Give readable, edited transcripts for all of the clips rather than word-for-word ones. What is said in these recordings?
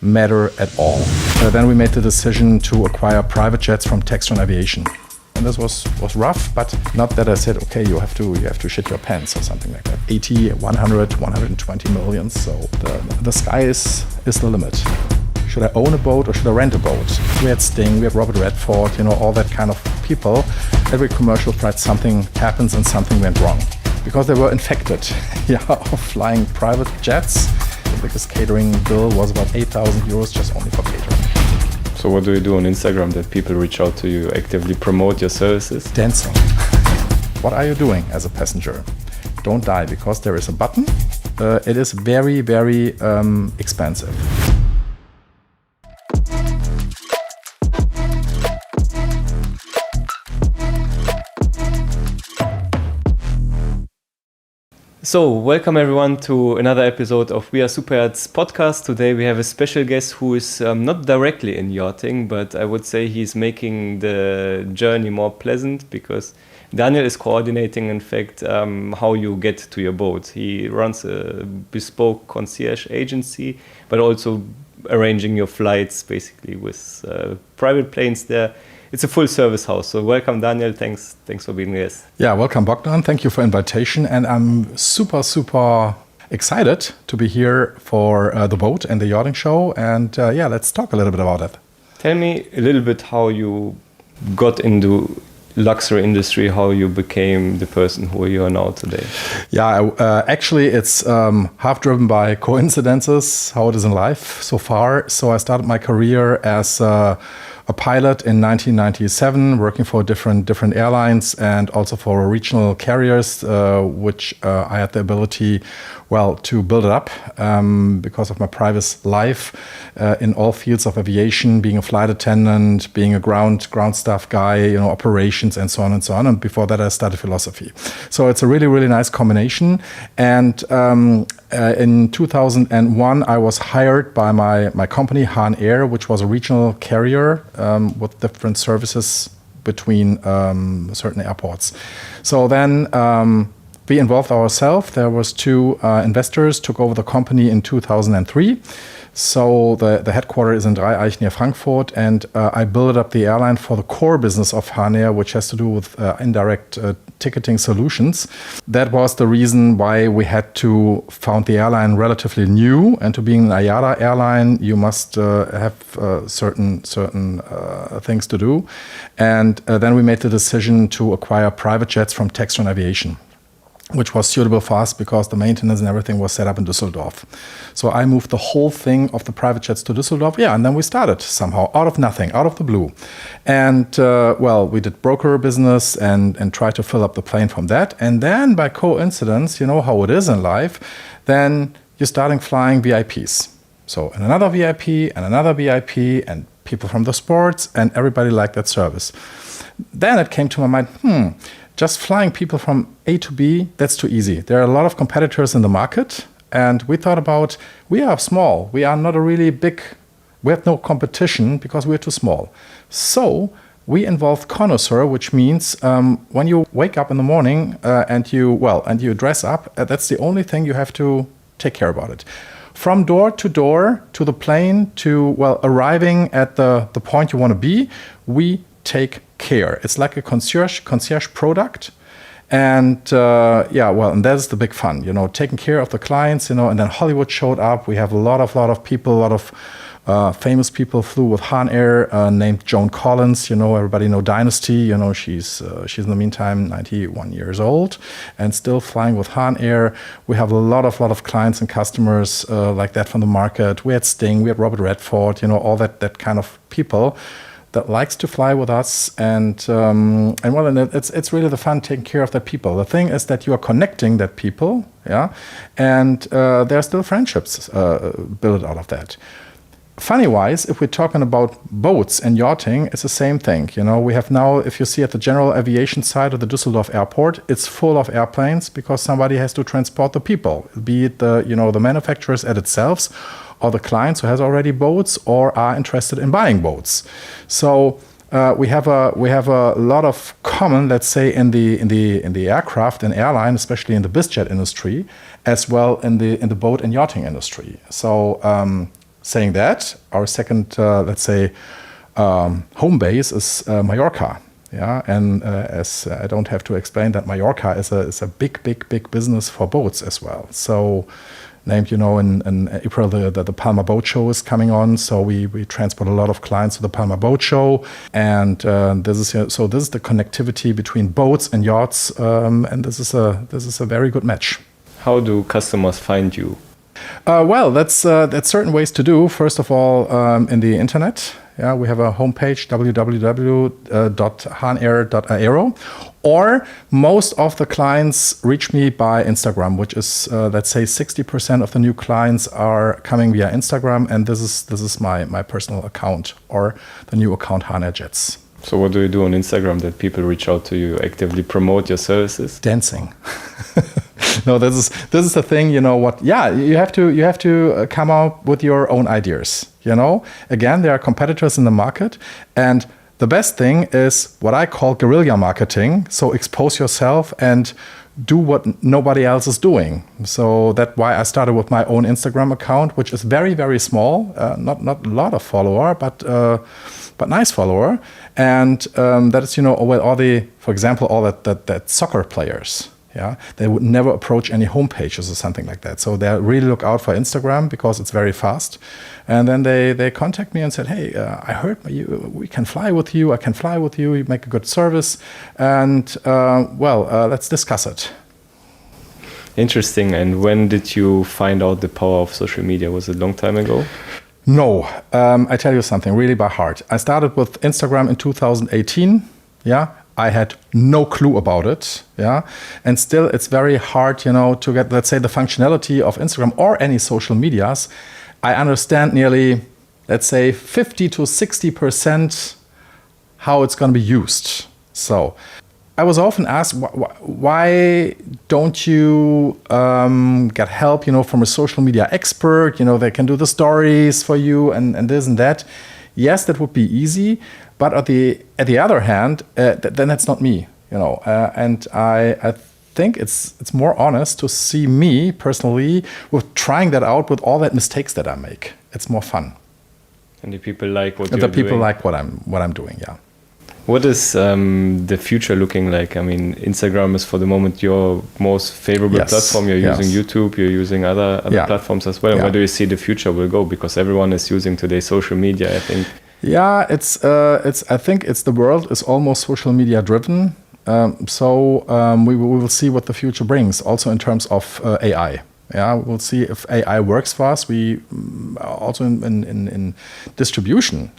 matter at all. Then we made the decision to acquire private jets from Textron Aviation. And this was rough, but not that I said, okay, you have to shit your pants or something like that. 80, 100, 120 million. So the sky is the limit. Should I own a boat or should I rent a boat? We had Sting, we had Robert Redford, all that kind of people. Every commercial flight, something happens and something went wrong. Because they were infected of flying private jets. The biggest catering bill was about 8,000 euros just only for catering. So what do you do on Instagram that people reach out to you, actively promote your services? Dancing. What are you doing as a passenger? Don't die, because there is a button. It is very, very expensive. So, welcome everyone to another episode of WeAreSuperyachts Podcast. Today we have a special guest who is not directly in yachting, but I would say he's making the journey more pleasant because Daniel is coordinating, in fact, how you get to your boat. He runs a bespoke concierge agency, but also arranging your flights basically with private planes there. It's a full service house. So welcome, Daniel. Thanks for being with us. Yeah, welcome, Bogdan. Thank you for invitation. And I'm super excited to be here for the boat and the yachting show. And let's talk a little bit about it. Tell me a little bit how you got into luxury industry, how you became the person who you are now today. Yeah, actually it's half driven by coincidences, how it is in life so far. So I started my career as a pilot in 1997, working for different airlines and also for regional carriers, which I had the ability, to build it up because of my previous life in all fields of aviation, being a flight attendant, being a ground staff guy, operations and so on and so on. And before that, I studied philosophy. So it's a really, really nice combination. And in 2001, I was hired by my company, Hahnair, which was a regional carrier with different services between certain airports. So then we involved ourselves. There was two investors took over the company in 2003. So the headquarters is in Dreieich near Frankfurt, and I built up the airline for the core business of Hahnair, which has to do with indirect ticketing solutions. That was the reason why we had to found the airline relatively new, and to being an IATA airline, you must have certain things to do. And then we made the decision to acquire private jets from Textron Aviation, which was suitable for us because the maintenance and everything was set up in Düsseldorf. So I moved the whole thing of the private jets to Düsseldorf. And then we started somehow out of nothing, out of the blue. And we did broker business and tried to fill up the plane from that. And then by coincidence, you know how it is in life, then you're starting flying VIPs. So and another VIP and another VIP and people from the sports, and everybody liked that service. Then it came to my mind, just flying people from A to B, that's too easy. There are a lot of competitors in the market, and we thought about, we are small. We are not a really big, we have no competition because we're too small. So we involved Connoisseur, which means when you wake up in the morning and you dress up, that's the only thing you have to take care about it. From door to the plane to, arriving at the point you want to be, we take care. It's like a concierge product. And and that's the big fun, taking care of the clients, and then Hollywood showed up. We have a lot of people, a lot of famous people flew with Hahnair, named Joan Collins, everybody know Dynasty, she's in the meantime 91 years old and still flying with Hahnair. We have a lot of clients and customers like that from the market. We had Sting, we had Robert Redford, all that kind of people that likes to fly with us, and it's really the fun taking care of that people. The thing is that you are connecting that people, and there are still friendships built out of that. Funny-wise, if we're talking about boats and yachting, it's the same thing. We have now, if you see at the general aviation side of the Düsseldorf airport, it's full of airplanes because somebody has to transport the people, be it the manufacturers at itself, or the clients who has already boats or are interested in buying boats. So we have a lot of common, let's say, in the aircraft and airline, especially in the bizjet industry, as well in the boat and yachting industry. So Saying that, our second, let's say, home base is Mallorca. Yeah, and as I don't have to explain that Mallorca is a big business for boats as well. So, named, in April, the Palma Boat Show is coming on. So we transport a lot of clients to the Palma Boat Show, and this is the connectivity between boats and yachts, and this is a very good match. How do customers find you? Well, that's certain ways to do. First of all, in the internet. Yeah, we have a homepage, www.hahnair.aero, or most of the clients reach me by Instagram, which is, let's say, 60% of the new clients are coming via Instagram, and this is my personal account, or the new account, Hahnair Jets. So what do you do on Instagram that people reach out to you, actively promote your services? Dancing. No, this is the thing. You know what? Yeah, you have to come up with your own ideas. Again, there are competitors in the market, and the best thing is what I call guerrilla marketing. So expose yourself and do what nobody else is doing. So that's why I started with my own Instagram account, which is very, very small, not a lot of follower, but nice follower. And that is, for example, all that soccer players. Yeah, they would never approach any homepages or something like that. So they really look out for Instagram because it's very fast. And then they contact me and said, hey, I heard we can fly with you. I can fly with you. You make a good service. And let's discuss it. Interesting. And when did you find out the power of social media? Was it a long time ago? No, I tell you something really by heart. I started with Instagram in 2018. Yeah. I had no clue about it, yeah, and still it's very hard, to get, let's say, the functionality of Instagram or any social medias. I understand nearly, let's say, 50 to 60% how it's going to be used. So I was often asked, why don't you get help, from a social media expert? They can do the stories for you and this and that. Yes, that would be easy. But at the other hand, then that's not me, and I think it's more honest to see me personally with trying that out with all that mistakes that I make. It's more fun. And the people like what you're doing. The people doing. like what I'm doing. Yeah. What is the future looking like? I mean, Instagram is for the moment your most favorable platform. You're using YouTube, you're using other platforms as well. And where do you see the future will go? Because everyone is using today social media, I think. Yeah, I think the world is almost social media driven. So we will see what the future brings, also in terms of AI. Yeah, we'll see if AI works for us. We also in distribution,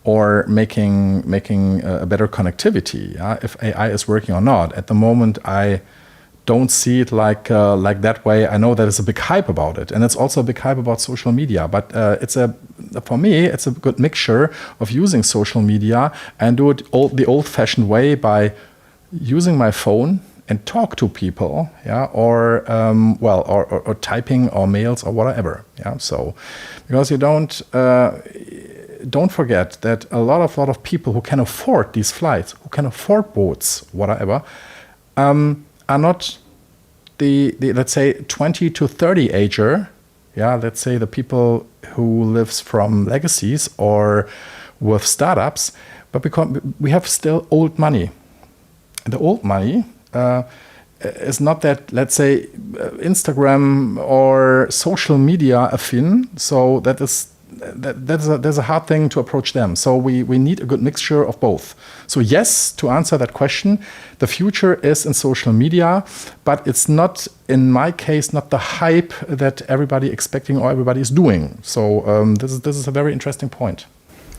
or making a better connectivity. Yeah, if AI is working or not. At the moment, I don't see it like that way. I know that there's a big hype about it, and it's also a big hype about social media. But for me, it's a good mixture of using social media and do it the old-fashioned way by using my phone and talk to people, or typing or mails or whatever, So, because you don't forget that a lot of people who can afford these flights, who can afford boats, whatever, are not the let's say 20 to 30 ager, let's say the people who lives from legacies or with startups, but because we have still old money. The old money is not that, let's say, Instagram or social media affin. So there's a hard thing to approach them. So we need a good mixture of both. So yes, to answer that question, the future is in social media, but it's not, in my case, not the hype that everybody expecting or everybody is doing. So this is a very interesting point.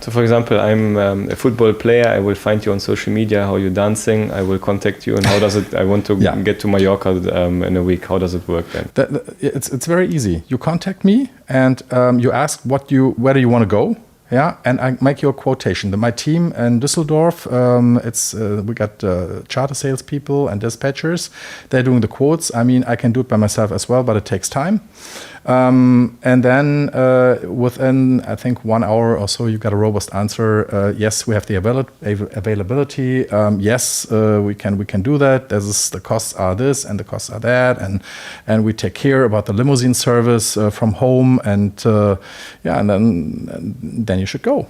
So, for example, I'm a football player. I will find you on social media, how you're dancing. I will contact you. And how does it, I want to get to Mallorca in a week. How does it work then? It's very easy. You contact me and you ask where do you want to go? Yeah, and I make you a quotation. My team in Düsseldorf, we got charter salespeople and dispatchers. They're doing the quotes. I mean, I can do it by myself as well, but it takes time. And then within, I think, 1 hour or so, you got a robust answer. Yes, we have the availability. Yes, we can do that. The costs are this and the costs are that, and we take care about the limousine service from home, and then you should go.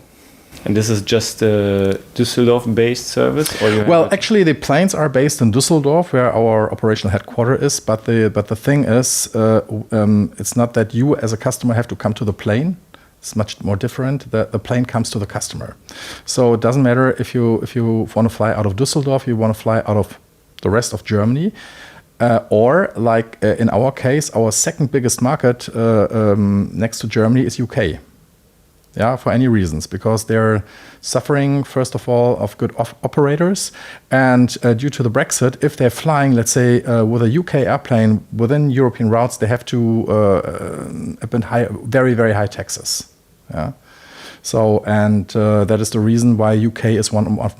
And this is just a Düsseldorf-based service, or well, actually, the planes are based in Düsseldorf, where our operational headquarters is. But the thing is, it's not that you as a customer have to come to the plane. It's much more different. The plane comes to the customer. So it doesn't matter if you want to fly out of Düsseldorf, you want to fly out of the rest of Germany, or like in our case, our second biggest market next to Germany is UK. Yeah, for any reasons, because they're suffering, first of all, of good operators, and due to the Brexit, if they're flying, let's say, with a UK airplane within European routes, they have to very, very high taxes. Yeah. So, and that is the reason why UK is one of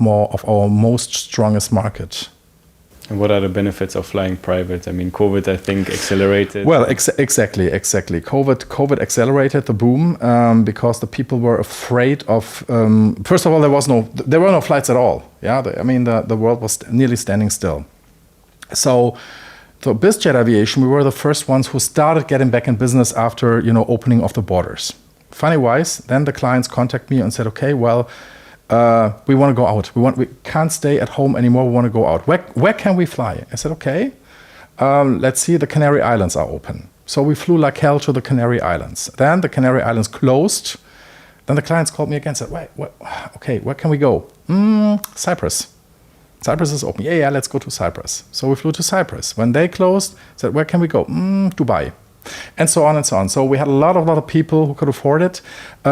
our most strongest market. And what are the benefits of flying private? I mean, COVID, I think, accelerated. Well, exactly. COVID accelerated the boom because the people were afraid of. First of all, there were no flights at all. Yeah, the world was nearly standing still. So BizJet Aviation, we were the first ones who started getting back in business after opening of the borders. Funny wise, then the clients contact me and said, okay, well. We want to go out. We can't stay at home anymore. We want to go out. Where can we fly? I said, okay, let's see. The Canary Islands are open. So we flew like hell to the Canary Islands. Then the Canary Islands closed. Then the clients called me again and said, wait, okay, where can we go? Cyprus. Cyprus is open. Yeah, let's go to Cyprus. So we flew to Cyprus. When they closed, said, where can we go? Dubai. And so on and so on. So we had a lot of people who could afford it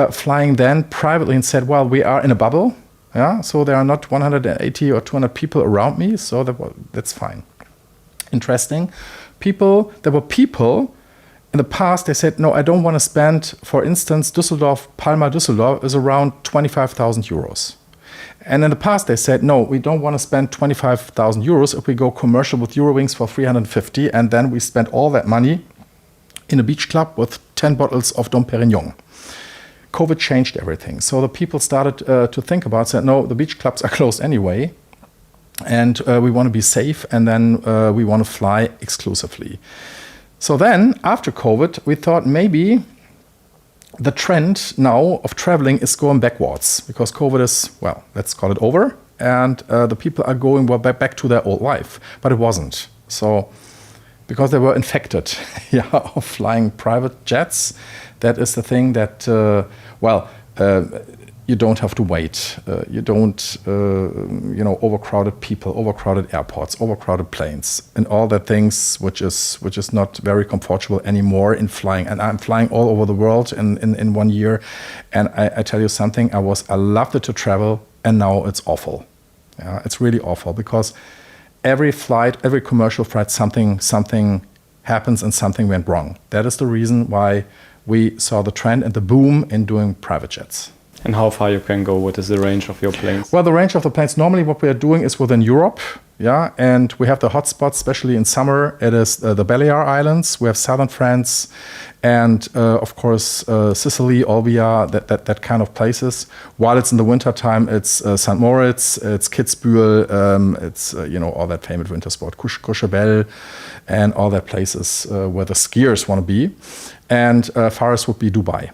flying then privately and said, well, we are in a bubble. Yeah, so there are not 180 or 200 people around me. So that's fine. Interesting. There were people in the past, they said, no, I don't want to spend, for instance, Palma Düsseldorf is around 25,000 euros. And in the past, they said, no, we don't want to spend 25,000 euros if we go commercial with Eurowings for 350, and then we spend all that money in a beach club with 10 bottles of Dom Perignon. COVID changed everything. So the people started to think about, said, no, the beach clubs are closed anyway, and we want to be safe, and then we want to fly exclusively. So then, after COVID, we thought maybe the trend now of traveling is going backwards, because COVID is, well, let's call it over, and the people are going back to their old life. But it wasn't. So, because they were infected of flying private jets. That is the thing that, you don't have to wait. You don't, overcrowded people, overcrowded airports, overcrowded planes, and all that things which is not very comfortable anymore in flying. And I'm flying all over the world in 1 year. And I tell you something, I loved it to travel, and now it's awful. Yeah, it's really awful, because every commercial flight, something happens and something went wrong. That is the reason why we saw the trend and the boom in doing private jets. And how far you can go? What is the range of your planes? Well, the range of the planes, normally what we are doing is within Europe. Yeah, and we have the hotspots, especially in summer. It is the Balear Islands. We have southern France, and of course Sicily, Olbia, that kind of places. While it's in the winter time, it's St. Moritz, it's Kitzbühel, it's all that famous winter sport, Courchevel, and all that places where the skiers want to be. And farthest would be Dubai.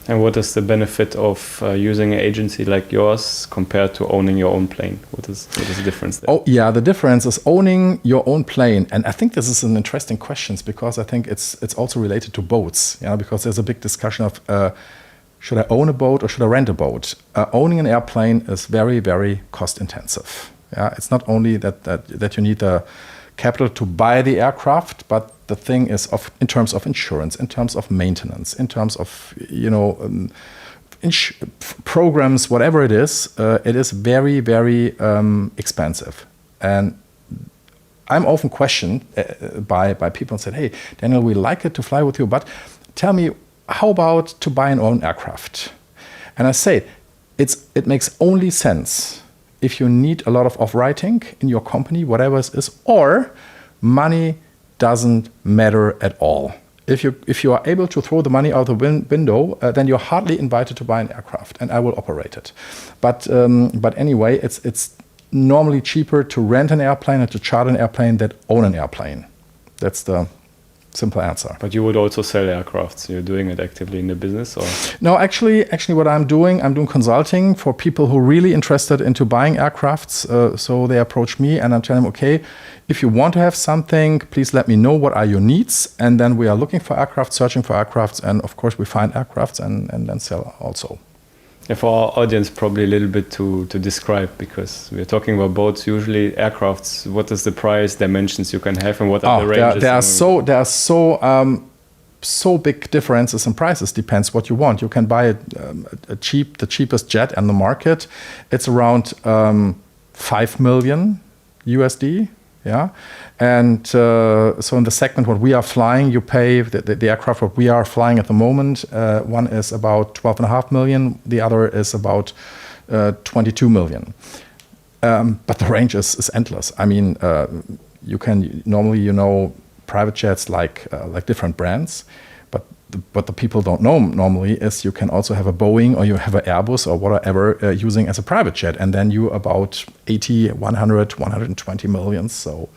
And what is the benefit of using an agency like yours compared to owning your own plane? What is the difference there? Oh, yeah, the difference is owning your own plane. And I think this is an interesting question, because I think it's also related to boats. Yeah, because there's a big discussion of should I own a boat or should I rent a boat? Owning an airplane is very, very cost intensive. Yeah, it's not only that you need the capital to buy the aircraft, but the thing is in terms of insurance, in terms of maintenance, in terms of programs, whatever it is very, very expensive. And I'm often questioned by people and said, "Hey, Daniel, we like it to fly with you, but tell me, how about to buy an own aircraft?" And I say, it makes only sense if you need a lot of off-writing in your company, whatever it is, or money doesn't matter at all. if you are able to throw the money out the window, then you're hardly invited to buy an aircraft, and I will operate it. But anyway, it's normally cheaper to rent an airplane and to charter an airplane than own an airplane. That's the simple answer. But you would also sell aircrafts. You're doing it actively in the business, or? No, actually, what I'm doing consulting for people who are really interested into buying aircrafts. So they approach me, and I'm telling them, okay, if you want to have something, please let me know what are your needs, and then we are looking for aircraft, searching for aircrafts, and of course we find aircrafts and then sell also. Yeah, for our audience, probably a little bit to describe, because we're talking about boats, usually aircrafts. What is the price, dimensions you can have, and what are the ranges? There are so big differences in prices. Depends what you want. You can buy the cheapest jet on the market. It's around 5 million USD. Yeah, and so in the segment what we are flying, you pay the aircraft what we are flying at the moment. One is about 12.5 million. The other is about 22 million. But the range is endless. I mean, you can normally private jets like different brands, but what the people don't know normally is you can also have a Boeing or you have an Airbus or whatever using as a private jet, and then you about 80, 100, 120 million. So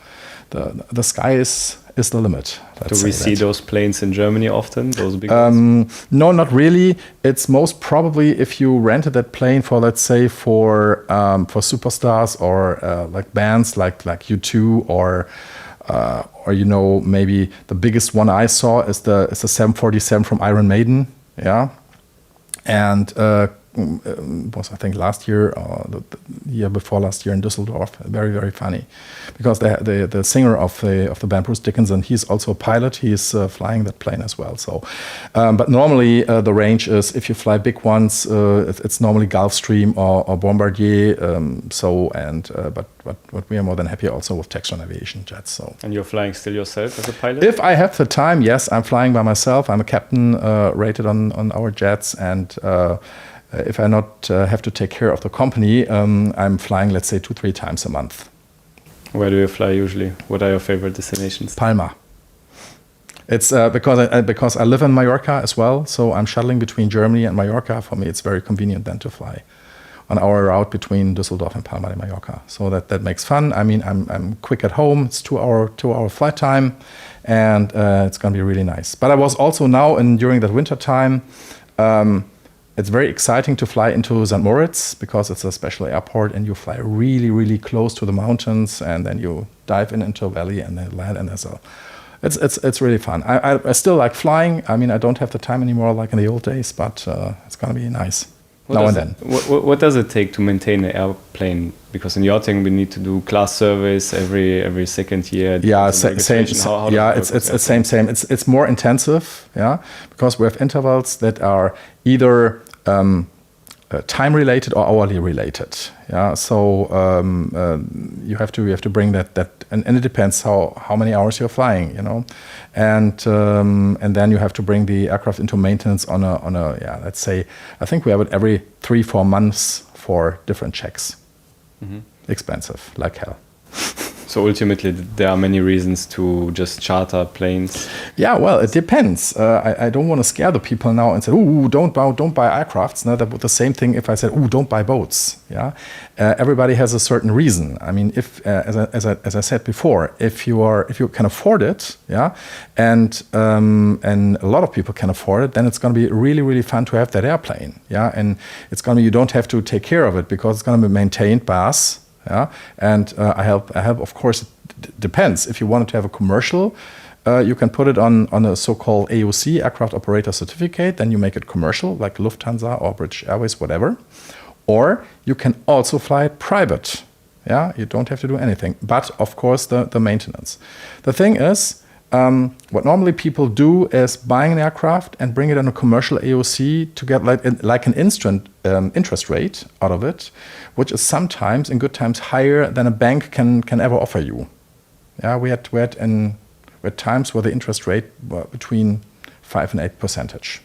the sky is the limit. Do we see those planes in Germany often, those big ones? No, not really. It's most probably if you rented that plane for, let's say, for superstars or like bands like U2 or maybe the biggest one I saw is the 747 from Iron Maiden, yeah, and was I think last year or the year before last year in Düsseldorf. Very, very funny, because the singer of the band, Bruce Dickinson, he's also a pilot. He's flying that plane as well. So, but normally the range is, if you fly big ones, it's normally Gulfstream or Bombardier. But we are more than happy also with Textron Aviation jets. So. And you're flying still yourself as a pilot? If I have the time, yes, I'm flying by myself. I'm a captain rated on our jets, and if I not have to take care of the company, I'm flying, let's say, 2-3 times a month. Where do you fly usually? What are your favorite destinations? Palma. It's because I live in Mallorca as well, so I'm shuttling between Germany and Mallorca. For me, it's very convenient then to fly on our route between Düsseldorf and Palma de Mallorca. So that makes fun. I mean, I'm quick at home. It's 2-hour flight time, and it's going to be really nice. But I was also now during that winter time. It's very exciting to fly into St. Moritz because it's a special airport, and you fly really, really close to the mountains, and then you dive into a valley and then land. And it's really fun. I still like flying. I mean, I don't have the time anymore like in the old days, but it's gonna be nice. What does it take to maintain an airplane? Because in yachting we need to do class service every second year. Yeah, same. It's the same. It's more intensive. Yeah, because we have intervals that are either time related or hourly related. Yeah, so you have to bring that, and it depends how many hours you're flying, and then you have to bring the aircraft into maintenance on a let's say, I think we have it every 3-4 months for different checks. Mm-hmm. Expensive like hell. So ultimately, there are many reasons to just charter planes. Yeah, well, it depends. I don't want to scare the people now and say, "Ooh, don't buy aircrafts." No, that would the same thing if I said, "Ooh, don't buy boats." Yeah, everybody has a certain reason. I mean, if as I said before, if you can afford it, yeah, and a lot of people can afford it, then it's going to be really, really fun to have that airplane. Yeah, and it's going to be, you don't have to take care of it because it's going to be maintained by us. Yeah, and I help. Of course, it depends. If you wanted to have a commercial, you can put it on a so-called AOC, Aircraft Operator Certificate. Then you make it commercial, like Lufthansa or British Airways, whatever. Or you can also fly it private. Yeah, you don't have to do anything. But of course, the maintenance. The thing is, what normally people do is buying an aircraft and bring it on a commercial AOC to get like an instant interest rate out of it, which is sometimes in good times higher than a bank can ever offer you. Yeah, we had times where the interest rate were between 5 and 8%.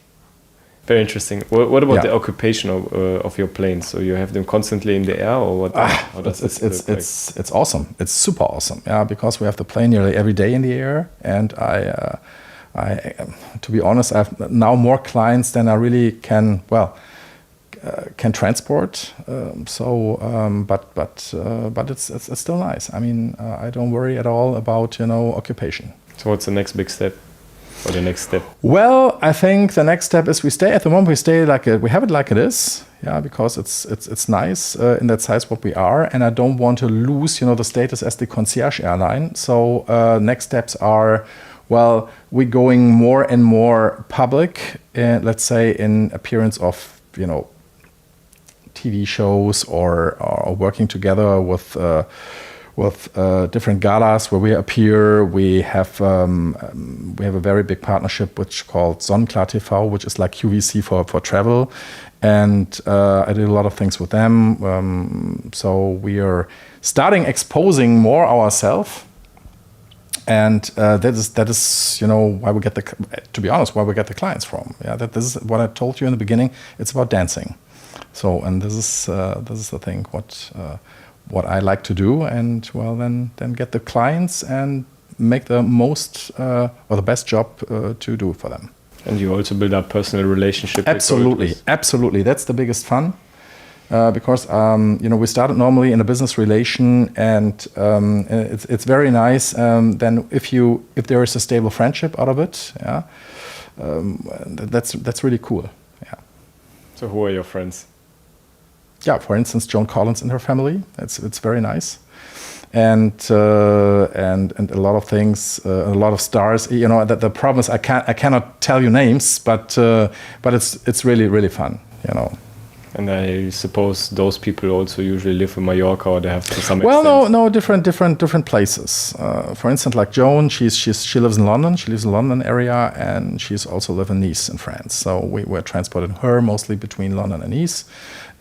Very interesting. What about the occupation of your planes? So you have them constantly in the air, or what? It's awesome. It's super awesome. Yeah, because we have the plane nearly every day in the air, and To be honest, I have now more clients than I really can transport. But it's still nice. I mean, I don't worry at all about occupation. So what's the next big step? Or the next step? Well, I think the next step is we have it like it is, because it's nice in that size what we are, and I don't want to lose, the status as the concierge airline. So next steps are, we're going more and more public, let's say in appearance of, TV shows or working together with different galas where we appear. We have a very big partnership which called Sonnenklar TV, which is like QVC for travel, and I did a lot of things with them. So we are starting exposing more ourselves, and that is why we get why we get the clients from. This is what I told you in the beginning. It's about dancing. So, and this is the thing what I like to do, and then get the clients and make the most or the best job to do for them. And you also build up personal relationship. Absolutely. That's the biggest fun, because we started normally in a business relation, and it's very nice. Then if there is a stable friendship out of it, that's really cool. Yeah. So who are your friends? Yeah, for instance, Joan Collins and her family. It's very nice, and a lot of things, a lot of stars. The problem is I cannot tell you names, but it's really, really fun. And I suppose those people also usually live in Mallorca, or they have to some extent. Well, no, different places. For instance, like Joan, she lives in London. She lives in the London area, and she's also live in Nice in France. So we're transporting her mostly between London and Nice.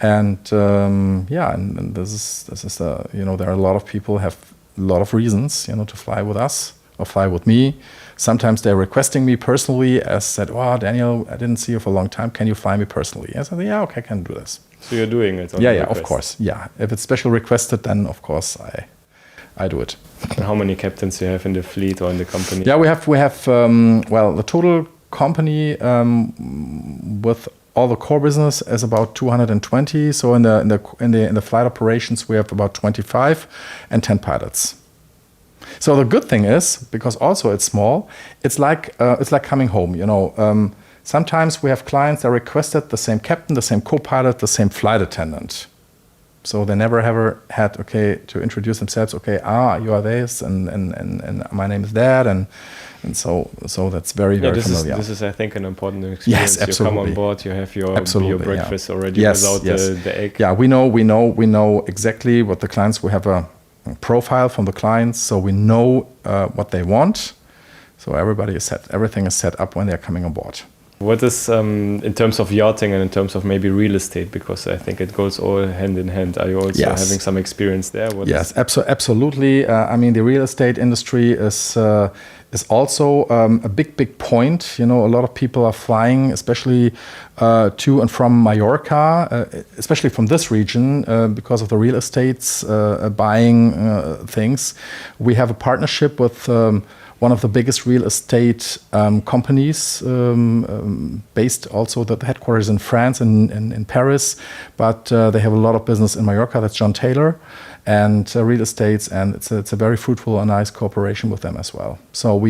And and this is there are a lot of people have a lot of reasons to fly with us or fly with me. Sometimes they're requesting me personally, as said, Daniel, I didn't see you for a long time. Can you fly me personally? I said, okay, I can do this. So you're doing it? Of course. Yeah, if it's special requested, then of course I do it. And how many captains do you have in the fleet or in the company? Yeah, we have the total company with all the core business is about 220. So in the flight operations we have about 25 and 10 pilots. So the good thing is, because also it's small, it's like coming home. Sometimes we have clients that requested the same captain, the same co-pilot, the same flight attendant. So they never ever had to introduce themselves. You are this, and my name is that, and so that's very familiar. This is I think an important experience. Yes, absolutely. You come on board, you have your breakfast already without the egg. Yeah, we know exactly what the clients. We have a profile from the clients, so we know what they want. So everything is set up when they're coming on board. What is in terms of yachting and in terms of maybe real estate, because I think it goes all hand in hand. Are you also having some experience there? Absolutely. The real estate industry is also a big point. A lot of people are flying, especially to and from Mallorca, especially from this region, because of the real estates, buying things. We have a partnership with one of the biggest real estate companies, based also the headquarters in France and in Paris, but they have a lot of business in Mallorca. That's John Taylor and real estates, and it's a very fruitful and nice cooperation with them as well. So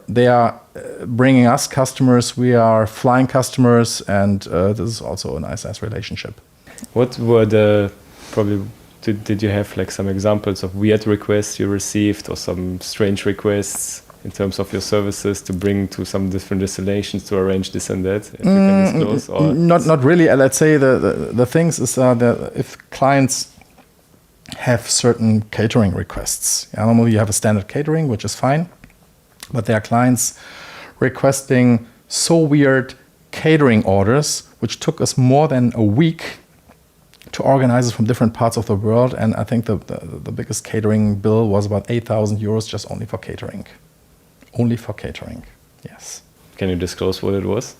they are bringing us customers, we are flying customers, and this is also a nice relationship. What were did you have like some examples of weird requests you received, or some strange requests in terms of your services to bring to some different destinations to arrange this and that? If you can disclose, or not really. Let's say the things is that if clients have certain catering requests, normally you have a standard catering, which is fine, but there are clients requesting so weird catering orders, which took us more than a week to organize it from different parts of the world. And I think the biggest catering bill was about 8,000 euros just only for catering. Only for catering, yes. Can you disclose what it was?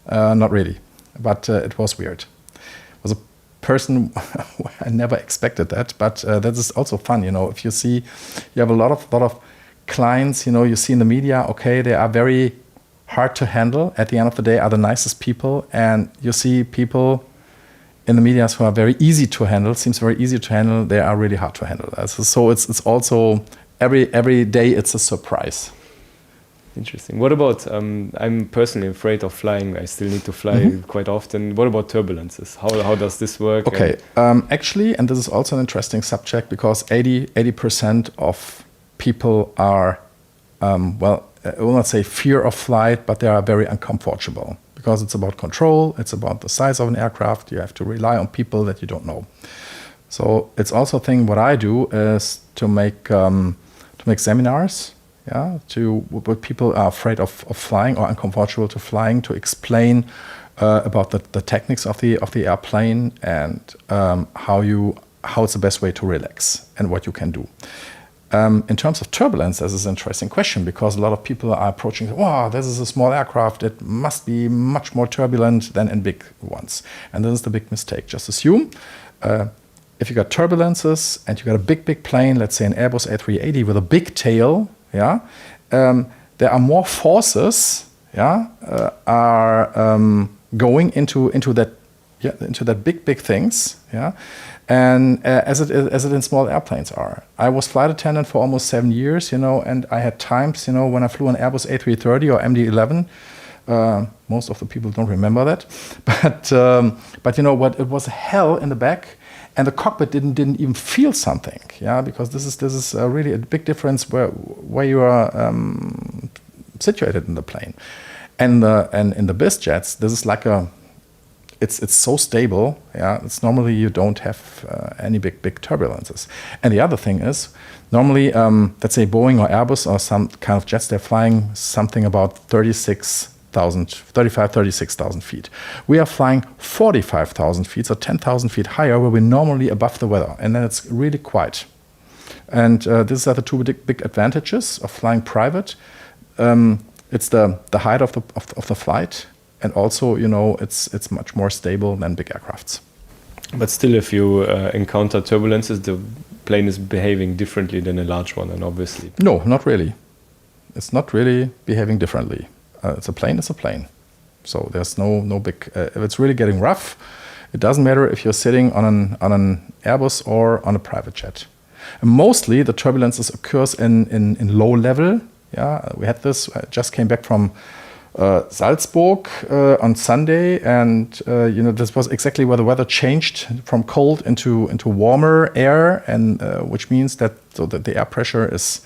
Not really, but it was weird. It was a person, I never expected that, but that is also fun, if you have a lot of clients, you see in the media, they are very hard to handle, at the end of the day, are the nicest people. And you see people in the media who are very easy to handle, seems very easy to handle, they are really hard to handle. So it's also, every day it's a surprise. Interesting. What about, I'm personally afraid of flying. I still need to fly quite often. What about turbulences? How does this work? Okay, actually, and this is also an interesting subject, because 80% of people are, I will not say fear of flight, but they are very uncomfortable, because it's about control, it's about the size of an aircraft, you have to rely on people that you don't know. So it's also a thing, what I do is to make seminars, with people are afraid of flying or uncomfortable to flying, to explain about the techniques of the airplane, and how it's the best way to relax and what you can do. In terms of turbulence, this is an interesting question, because a lot of people are approaching, wow, this is a small aircraft, it must be much more turbulent than in big ones. And this is the big mistake. Just assume, if you got turbulences and you got a big plane, let's say an Airbus A380 with a big tail, there are more forces, are going into that big things, and as it in small airplanes are. I was flight attendant for almost 7 years, and I had times, when I flew an Airbus A330 or MD-11. Most of the people don't remember that, but you know what? It was hell in the back. And the cockpit didn't even feel something, because this is really a big difference where you are situated in the plane, and in the biz jets, this is like it's so stable, It's normally you don't have any big36,000 And the other thing is, normally, let's say Boeing or Airbus or some kind of jets, they're flying something about 36,000 feet. We are flying 45,000 feet, so 10,000 feet higher, where we're normally above the weather, and then it's really quiet. And these are the two big advantages of flying private. It's the height of the flight, and also, it's much more stable than big aircrafts. But still, if you encounter turbulences, the plane is behaving differently than a large one, and obviously. No, not really. It's not really behaving differently. It's a plane. So there's no big. If it's really getting rough, it doesn't matter if you're sitting on an Airbus or on a private jet. And mostly the turbulences occurs in low level. We had this. I just came back from Salzburg on Sunday, and this was exactly where the weather changed from cold into warmer air, and which means that the air pressure is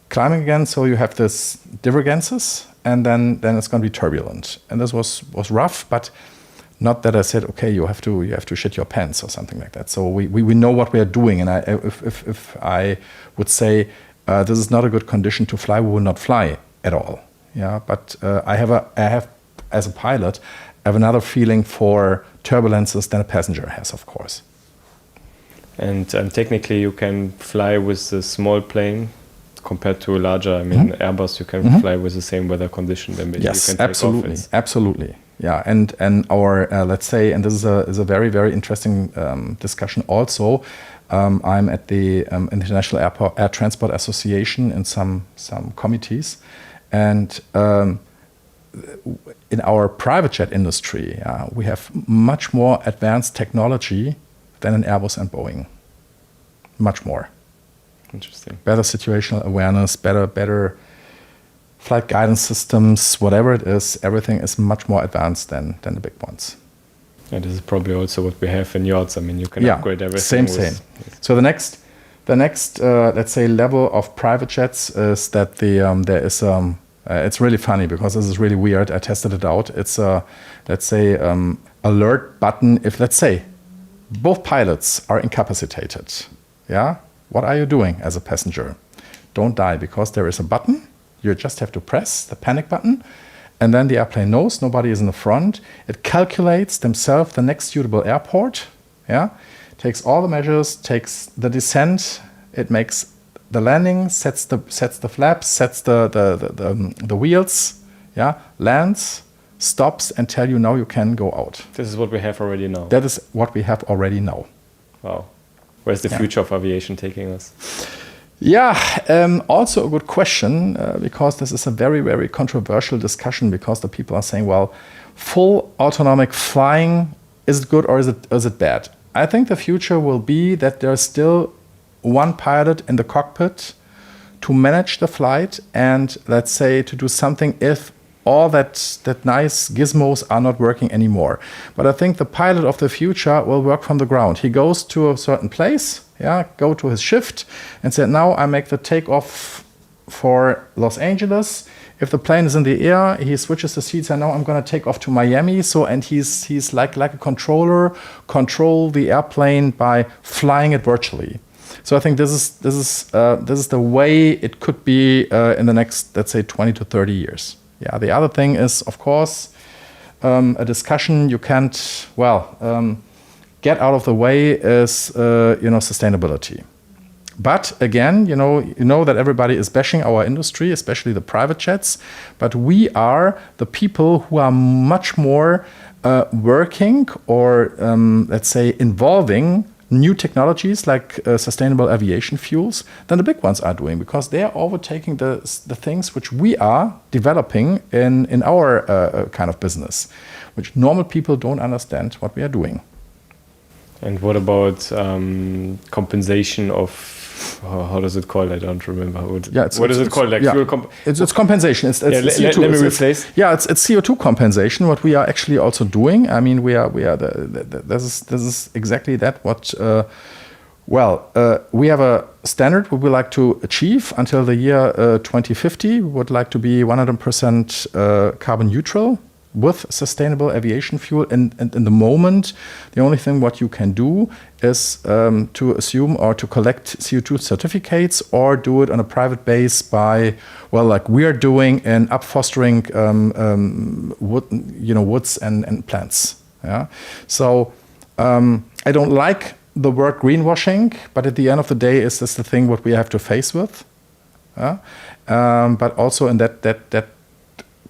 climbing again. So you have this divergences. And then it's going to be turbulent, and this was rough, but not that I said, okay, you have to shit your pants or something like that. So we know what we are doing, and if I would say this is not a good condition to fly, we will not fly at all. But I have as a pilot, I have another feeling for turbulences than a passenger has, of course. And technically, you can fly with a small plane. Compared to a larger, Airbus, you can fly with the same weather condition. Then you can take absolutely. Yeah, and our let's say, and this is a very, very interesting discussion. Also, I'm at the International Air Transport Association in some committees, and in our private jet industry, we have much more advanced technology than in Airbus and Boeing. Much more. Interesting. Better situational awareness, better flight guidance systems, whatever it is, everything is much more advanced than the big ones. And this is probably also what we have in yachts. You can upgrade everything. Same. So the next let's say level of private jets is that there is it's really funny, because this is really weird. I tested it out. It's let's say alert button if, let's say, both pilots are incapacitated. What are you doing as a passenger? Don't die, because there is a button. You just have to press the panic button, and then the airplane knows nobody is in the front. It calculates themselves the next suitable airport. Takes all the measures, takes the descent. It makes the landing, sets the flaps, sets the wheels. Lands, stops, and tell you now you can go out. This is what we have already now. That is what we have already now. Wow. Where's the future of aviation taking us? Yeah, also a good question because this is a very, very controversial discussion because the people are saying, well, full autonomic flying, is it good or is it bad? I think the future will be that there's still one pilot in the cockpit to manage the flight and, let's say, to do something if all that nice gizmos are not working anymore. But I think the pilot of the future will work from the ground. He goes to a certain place, go to his shift and say, now I make the takeoff for Los Angeles. If the plane is in the air, he switches the seats and now I'm going to take off to Miami. And he's like a controller, control the airplane by flying it virtually. So I think this is the way it could be in the next, let's say, 20 to 30 years. Yeah. The other thing is, of course, a discussion you can't get out of the way is sustainability. But again, you know that everybody is bashing our industry, especially the private jets. But we are the people who are much more working or let's say involving new technologies like sustainable aviation fuels than the big ones are doing, because they are overtaking the things which we are developing in our kind of business, which normal people don't understand what we are doing. And what about compensation of, how does it called? I don't remember. What is it called? Like fuel it's compensation. It's CO2. Let me rephrase. It's CO2 compensation. What we are actually also doing. I mean, this is exactly that. What we have a standard we would like to achieve until the year 2050. We would like to be 100% carbon neutral with sustainable aviation fuel. And in the moment, the only thing what you can do is to assume or to collect CO2 certificates or do it on a private base by, like we are doing in upfostering woods and plants. Yeah. So I don't like the word greenwashing, but at the end of the day, is this the thing what we have to face with? But also in that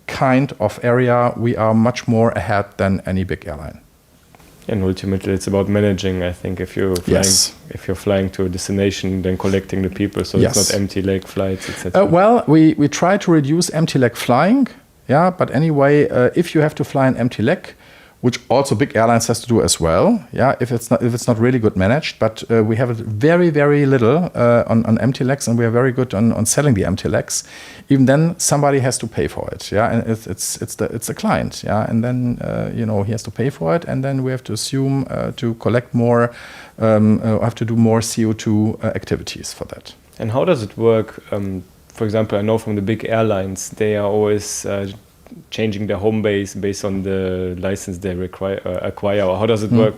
kind of area, we are much more ahead than any big airline. And ultimately, it's about managing. I think if you're flying to a destination, then collecting the people, so it's not empty leg flights, etc. We try to reduce empty leg flying. Yeah, but anyway, if you have to fly an empty leg, which also big airlines has to do as well. Yeah, if it's not really good managed, but we have it very, very little on empty legs, and we are very good on selling the empty legs. Even then, somebody has to pay for it. Yeah, and it's the client. Yeah, and then he has to pay for it, and then we have to assume to collect more, have to do more CO2 activities for that. And how does it work? For example, I know from the big airlines, they are always changing their home base based on the license they acquire. How does it work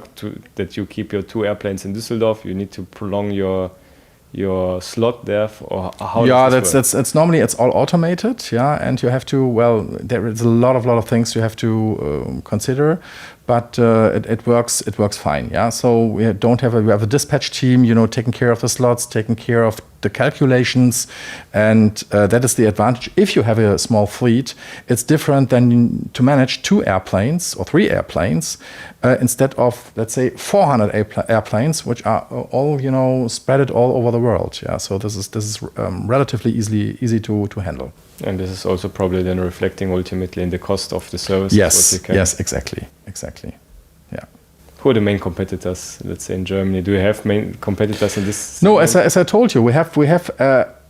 that you keep your 2 airplanes in Düsseldorf? You need to prolong your slot there, or how? Yeah, that's normally it's all automated. Yeah, and you have to. There is a lot of things you have to consider, but it works fine. Yeah, so we have a dispatch team, taking care of the slots, taking care of the calculations, and that is the advantage. If you have a small fleet, it's different than to manage 2 airplanes or 3 airplanes instead of, let's say, 400 airplanes, which are all spread all over the world. Yeah, so this is relatively easy to handle. And this is also probably then reflecting ultimately in the cost of the service. Yes, exactly. Yeah. Who are the main competitors, let's say, in Germany? Do you have main competitors in this? No, as I told you, we have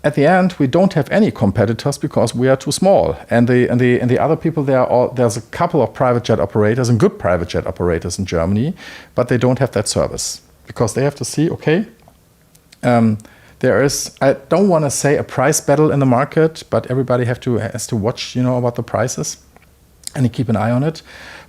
at the end we don't have any competitors because we are too small. And the other people there's a couple of private jet operators and good private jet operators in Germany, but they don't have that service because they have to see, okay, there is, I don't want to say a price battle in the market, but everybody has to watch, about the prices and keep an eye on it.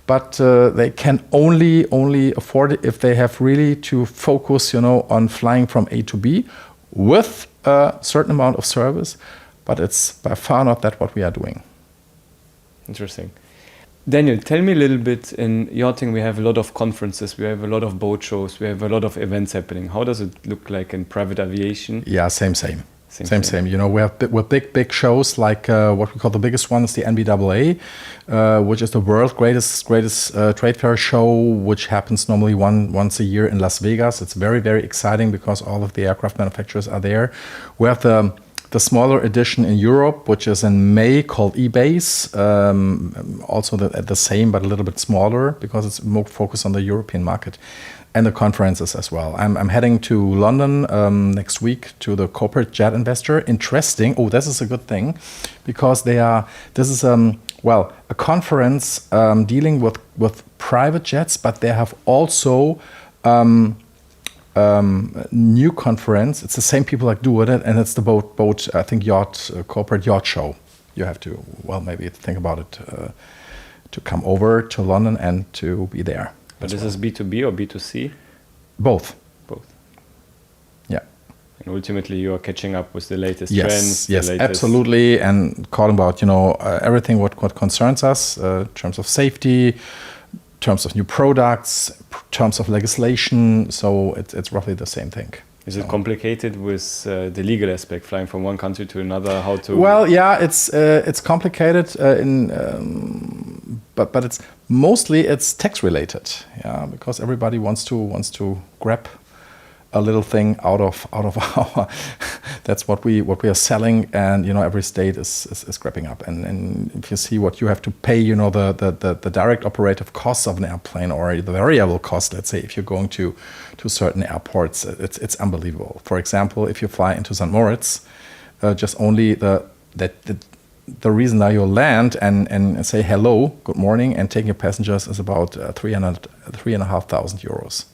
But they can only afford it if they have really to focus, on flying from A to B with a certain amount of service. But it's by far not that what we are doing. Interesting. Daniel, tell me a little bit. In yachting, we have a lot of conferences, we have a lot of boat shows, we have a lot of events happening. How does it look like in private aviation? Yeah, same. Same. You know, we have with big shows like what we call the biggest one is the NBAA, which is the world's greatest trade fair show, which happens normally once a year in Las Vegas. It's very, very exciting because all of the aircraft manufacturers are there. We have the smaller edition in Europe, which is in May, called eBase. Also the same, but a little bit smaller because it's more focused on the European market. And the conferences as well. I'm heading to London next week to the Corporate Jet Investor. Interesting. Oh, this is a good thing because this is a conference dealing with private jets, but they have also new conference. It's the same people that do it, and it's the boat I think corporate yacht show. You have to maybe think about it to come over to London and to be there. But this is B2B or B2C? Both. Yeah. And ultimately, you are catching up with the latest trends. Yes, latest... absolutely. And calling about everything what concerns us in terms of safety, terms of new products, terms of legislation. So it's roughly the same thing. Is it complicated with the legal aspect, flying from one country to another? How to? Well, yeah, it's complicated but it's mostly tax related, yeah, because everybody wants to grab a little thing out of our. That's what we are selling, and every state is grabbing up. And if you see what you have to pay, the direct operative costs of an airplane or the variable cost, let's say, if you're going to certain airports, it's unbelievable. For example, if you fly into St. Moritz, just only the reason that you land and say hello, good morning, and taking your passengers is about 3,500 euros.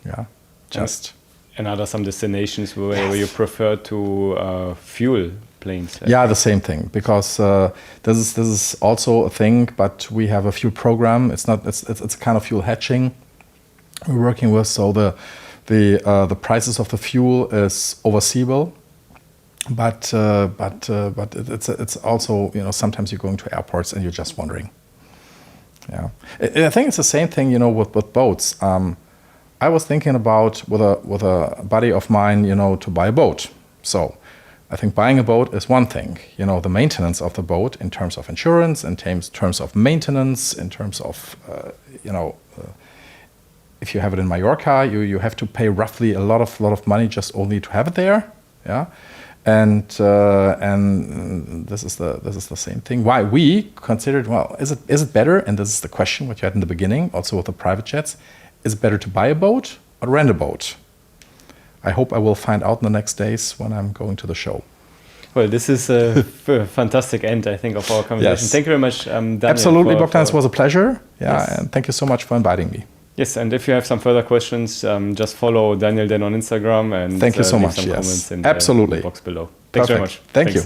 Yeah, just. And are there some destinations where you prefer to fuel planes? Yeah, the same thing, because this is also a thing, but we have a fuel program. It's a kind of fuel hedging we're working with. So the prices of the fuel is overseeable. But it's also, sometimes you're going to airports and you're just wondering. Yeah, I think it's the same thing, with boats. I was thinking about with a buddy of mine, to buy a boat. So I think buying a boat is one thing. The maintenance of the boat in terms of insurance, in terms of maintenance, in terms of if you have it in Mallorca, you have to pay roughly a lot of money just only to have it there. Yeah. And this is the same thing. Why we considered, is it better? And this is the question what you had in the beginning, also with the private jets. Is it better to buy a boat or rent a boat? I hope I will find out in the next days when I'm going to the show. Well, this is a fantastic end, I think, of our conversation. Yes. Thank you very much, Daniel. Absolutely, Bogdan. It was a pleasure. Yeah, yes. And thank you so much for inviting me. Yes, and if you have some further questions, just follow Daniel then on Instagram and thank you so much. Leave some comments in absolutely. the box below. Thanks very much. Thank you.